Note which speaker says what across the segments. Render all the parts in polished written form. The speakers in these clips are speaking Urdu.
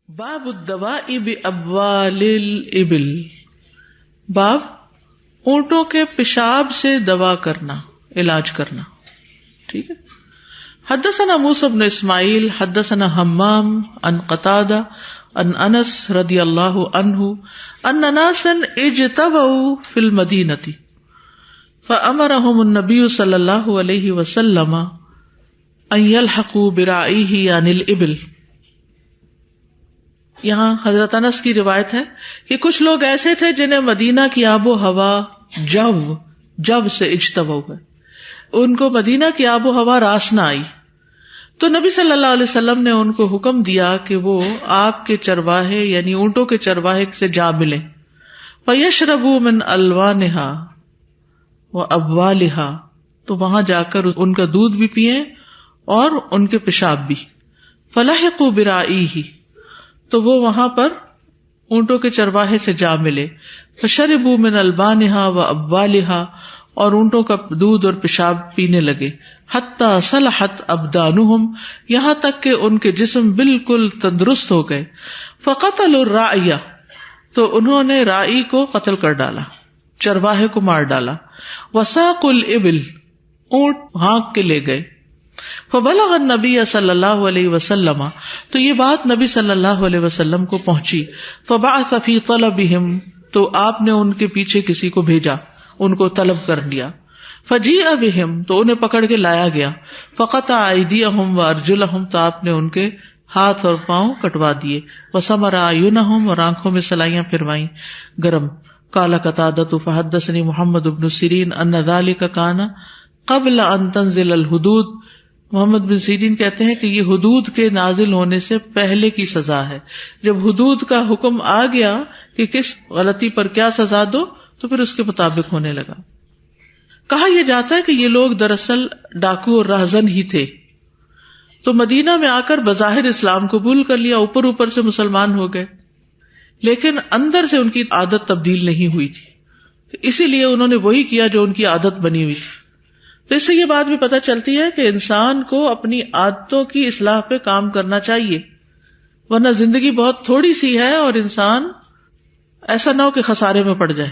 Speaker 1: باب الدواء بابوال الابل، باب اونٹوں کے پیشاب سے دوا کرنا، علاج کرنا. ٹھیک ہے. حدثنا موسیٰ بن اسماعیل حدثنا حمام عن قتادہ عن انس رضی اللہ عنہ ان ناسا اجتبوا فی المدینۃ فامرهم النبی صلی اللہ علیہ وسلم ان یلحقوا براعیہ عن الابل. یہاں حضرت انس کی روایت ہے کہ کچھ لوگ ایسے تھے جنہیں مدینہ کی آب و ہوا جب سے اجتبوا ہے، ان کو مدینہ کی آب و ہوا راس نہ آئی، تو نبی صلی اللہ علیہ وسلم نے ان کو حکم دیا کہ وہ آپ کے چرواہے یعنی اونٹوں کے چرواہے سے جا ملیں. فَيَشْرَبُوا مِنْ أَلْوَانِهَا وَأَبْوَالِهَا، تو وہاں جا کر ان کا دودھ بھی پئیں اور ان کے پیشاب بھی. فَلَحِقُوا بِرَاعِيهِ، تو وہ وہاں پر اونٹوں کے چرواہے سے جا ملے. فَشَرِبُوا مِنْ أَلْبَانِهَا وَأَبْوَالِهَا، اور اونٹوں کا دودھ اور پیشاب پینے لگے. حتی صلحت ابدانہم، یہاں تک کہ ان کے جسم بالکل تندرست ہو گئے. فقتلوا الراعی، تو انہوں نے راعی کو قتل کر ڈالا، چرواہے کو مار ڈالا. وساقوا الابل، اونٹ ہانک کے لے گئے. فبلغ النبی صلی اللہ علیہ وسلم، تو یہ بات نبی صلی اللہ علیہ وسلم کو پہنچی. فبعث فی طلبہم، تو آپ نے ان کے پیچھے کسی کو بھیجا، ان کو طلب کر لیا. فجیء بہم، تو انہیں پکڑ کے لایا گیا. فقطع ایدیہم وارجلہم، تو آپ نے ان کے ہاتھ اور پاؤں کٹوا دیے. وسمر اعینہم، اور آنکھوں میں سلائیاں پھروائیں گرم. قال قتادۃ فحدثنی محمد بن سیرین ان ذلک کان قبل ان تنزل الحدود. محمد بن سیرین کہتے ہیں کہ یہ حدود کے نازل ہونے سے پہلے کی سزا ہے. جب حدود کا حکم آ گیا کہ کس غلطی پر کیا سزا دو، تو پھر اس کے مطابق ہونے لگا. کہا یہ جاتا ہے کہ یہ لوگ دراصل ڈاکو اور راہزن ہی تھے، تو مدینہ میں آ کر بظاہر اسلام قبول کر لیا، اوپر سے مسلمان ہو گئے، لیکن اندر سے ان کی عادت تبدیل نہیں ہوئی تھی. اسی لیے انہوں نے وہی کیا جو ان کی عادت بنی ہوئی تھی. تو اس سے یہ بات بھی پتہ چلتی ہے کہ انسان کو اپنی عادتوں کی اصلاح پہ کام کرنا چاہیے، ورنہ زندگی بہت تھوڑی سی ہے اور انسان ایسا نہ ہو کہ خسارے میں پڑ جائے.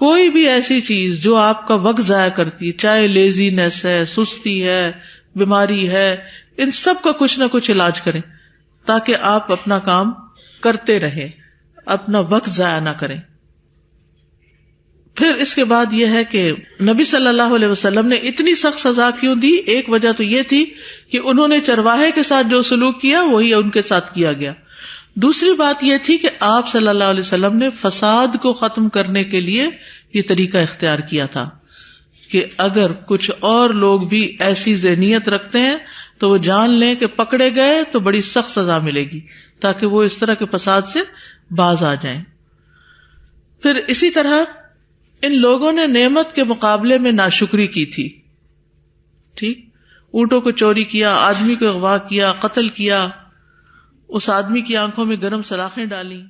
Speaker 1: کوئی بھی ایسی چیز جو آپ کا وقت ضائع کرتی ہے، چاہے لیزینس ہے، سستی ہے، بیماری ہے، ان سب کا کچھ نہ کچھ علاج کریں تاکہ آپ اپنا کام کرتے رہیں، اپنا وقت ضائع نہ کریں. پھر اس کے بعد یہ ہے کہ نبی صلی اللہ علیہ وسلم نے اتنی سخت سزا کیوں دی؟ ایک وجہ تو یہ تھی کہ انہوں نے چرواہے کے ساتھ جو سلوک کیا وہی ان کے ساتھ کیا گیا. دوسری بات یہ تھی کہ آپ صلی اللہ علیہ وسلم نے فساد کو ختم کرنے کے لیے یہ طریقہ اختیار کیا تھا کہ اگر کچھ اور لوگ بھی ایسی ذہنیت رکھتے ہیں تو وہ جان لیں کہ پکڑے گئے تو بڑی سخت سزا ملے گی، تاکہ وہ اس طرح کے فساد سے باز آ جائیں. پھر اسی طرح ان لوگوں نے نعمت کے مقابلے میں ناشکری کی تھی. ٹھیک، اونٹوں کو چوری کیا، آدمی کو اغوا کیا، قتل کیا، اس آدمی کی آنکھوں میں گرم سلاخیں ڈالی.